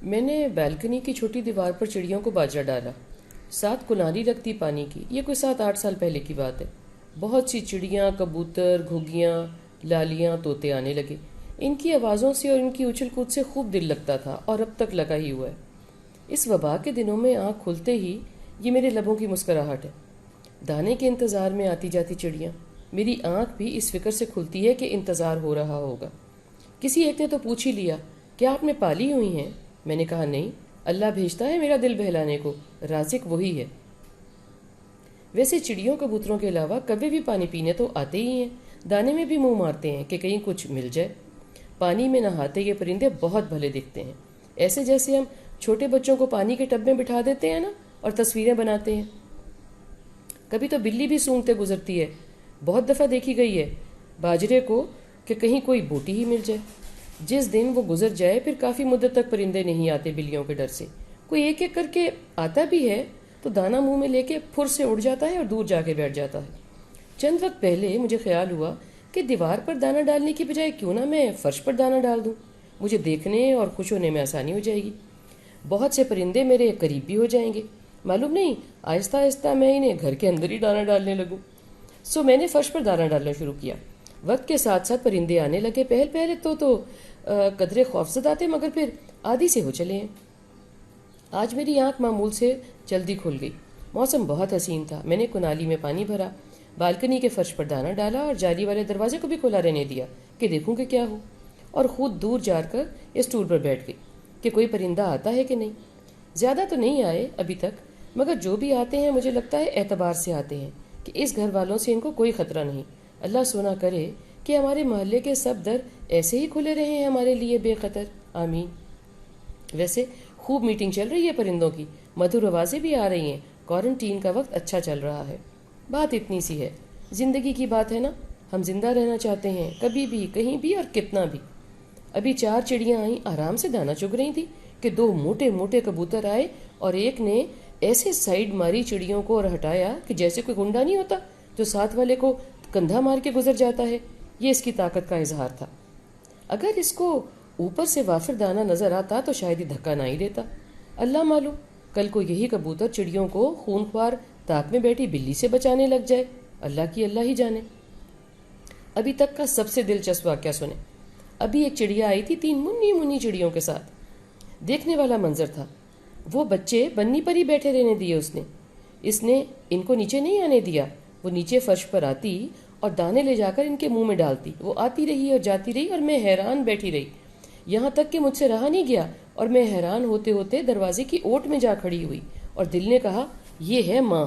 میں نے بالکنی کی چھوٹی دیوار پر چڑیوں کو باجرا ڈالا۔ 7 کناری رکھتی پانی کی۔ یہ کوئی 7-8 سال پہلے کی بات ہے۔ بہت سی چڑیاں، کبوتر، گھگیاں، لالیاں، طوطے آنے لگے۔ ان کی آوازوں سے اور ان کی اچھل کود سے خوب دل لگتا تھا، اور اب تک لگا ہی ہوا ہے۔ اس وبا کے دنوں میں آنکھ کھلتے ہی یہ میرے لبوں کی مسکراہٹ ہے۔ دانے کے انتظار میں آتی جاتی چڑیاں۔ میری آنکھ بھی اس فکر سے کھلتی ہے کہ انتظار ہو رہا ہوگا۔ کسی ایک نے تو پوچھ ہی لیا، کیا آپ نے پالی ہوئی ہیں؟ میں نے کہا نہیں، اللہ بھیجتا ہے میرا دل بہلانے کو، رازق وہی ہے۔ ویسے چڑیوں کبوتروں کے علاوہ کبھی بھی پانی پینے تو آتے ہی ہیں، دانے میں بھی منہ مارتے ہیں کہ کہیں کچھ مل جائے۔ پانی میں نہاتے یہ پرندے بہت بھلے دکھتے ہیں، ایسے جیسے ہم چھوٹے بچوں کو پانی کے ٹب میں بٹھا دیتے ہیں نا، اور تصویریں بناتے ہیں۔ کبھی تو بلی بھی سونگتے گزرتی ہے، بہت دفعہ دیکھی گئی ہے باجرے کو کہ کہیں کوئی بوٹی ہی مل جائے۔ جس دن وہ گزر جائے پھر کافی مدت تک پرندے نہیں آتے بلیوں کے ڈر سے۔ کوئی ایک ایک کر کے آتا بھی ہے تو دانہ منہ میں لے کے پھر سے اڑ جاتا ہے اور دور جا کے بیٹھ جاتا ہے۔ چند وقت پہلے مجھے خیال ہوا کہ دیوار پر دانہ ڈالنے کی بجائے کیوں نہ میں فرش پر دانہ ڈال دوں، مجھے دیکھنے اور خوش ہونے میں آسانی ہو جائے گی۔ بہت سے پرندے میرے قریب بھی ہو جائیں گے، معلوم نہیں آہستہ آہستہ میں انہیں گھر کے اندر ہی دانہ ڈالنے لگوں۔ میں نے فرش پر دانہ ڈالنا شروع کیا۔ وقت کے ساتھ ساتھ پرندے آنے لگے۔ پہلے تو قدرے خوفزدہ تھے، مگر پھر عادی سے ہو چلے ہیں۔ آج میری آنکھ معمول سے جلدی کھل گئی۔ موسم بہت حسین تھا۔ میں نے کنالی میں پانی بھرا، بالکنی کے فرش پر دانہ ڈالا اور جالی والے دروازے کو بھی کھلا رہنے دیا کہ دیکھوں کہ کیا ہو، اور خود دور جا کر اسٹول پر بیٹھ گئی کہ کوئی پرندہ آتا ہے کہ نہیں۔ زیادہ تو نہیں آئے ابھی تک، مگر جو بھی آتے ہیں مجھے لگتا ہے اعتبار سے آتے ہیں کہ اس گھر والوں سے ان کو کوئی خطرہ نہیں۔ اللہ سونا کرے کہ ہمارے محلے کے سب در ایسے ہی کھلے رہے ہیں ہمارے لیے بے خطر، آمین۔ ویسے خوب میٹنگ چل رہی ہے پرندوں کی، مدھر آوازیں بھی آ رہی ہیں۔ کوارنٹین کا وقت اچھا چل رہا ہے۔ بات اتنی سی ہے، زندگی کی بات ہے نا، ہم زندہ رہنا چاہتے ہیں، کبھی بھی، کہیں بھی اور کتنا بھی۔ ابھی 4 چڑیاں آئیں، آرام سے دانہ چگ رہی تھیں کہ 2 موٹے موٹے کبوتر آئے اور ایک نے ایسے سائیڈ ماری چڑیوں کو اور ہٹایا کہ جیسے کوئی گنڈا نہیں ہوتا جو ساتھ والے کو کندھا مار کے گزر جاتا ہے۔ یہ اس کی طاقت کا اظہار تھا۔ اگر اس کو اوپر سے وافر دانہ نظر آتا تو شاید ہی دھکا نہ ہی دیتا۔ اللہ معلوم، کل کو یہی کبوتر چڑیوں کو خونخوار تاک میں بیٹھی بلی سے بچانے لگ جائے، اللہ ہی جانے۔ ابھی تک کا سب سے دلچسپ واقعہ سنیں۔ ابھی ایک چڑیا آئی تھی 3 منی منی چڑیوں کے ساتھ۔ دیکھنے والا منظر تھا۔ وہ بچے بنی پر ہی بیٹھے رہنے دیے اس نے ان کو نیچے نہیں آنے دیا۔ وہ نیچے فرش پر آتی اور دانے لے جا کر ان کے منہ میں ڈالتی۔ وہ آتی رہی اور جاتی رہی اور میں حیران بیٹھی رہی، یہاں تک کہ مجھ سے رہا نہیں گیا اور میں حیران ہوتے ہوتے دروازے کی اوٹ میں جا کھڑی ہوئی اور دل نے کہا یہ ہے ماں۔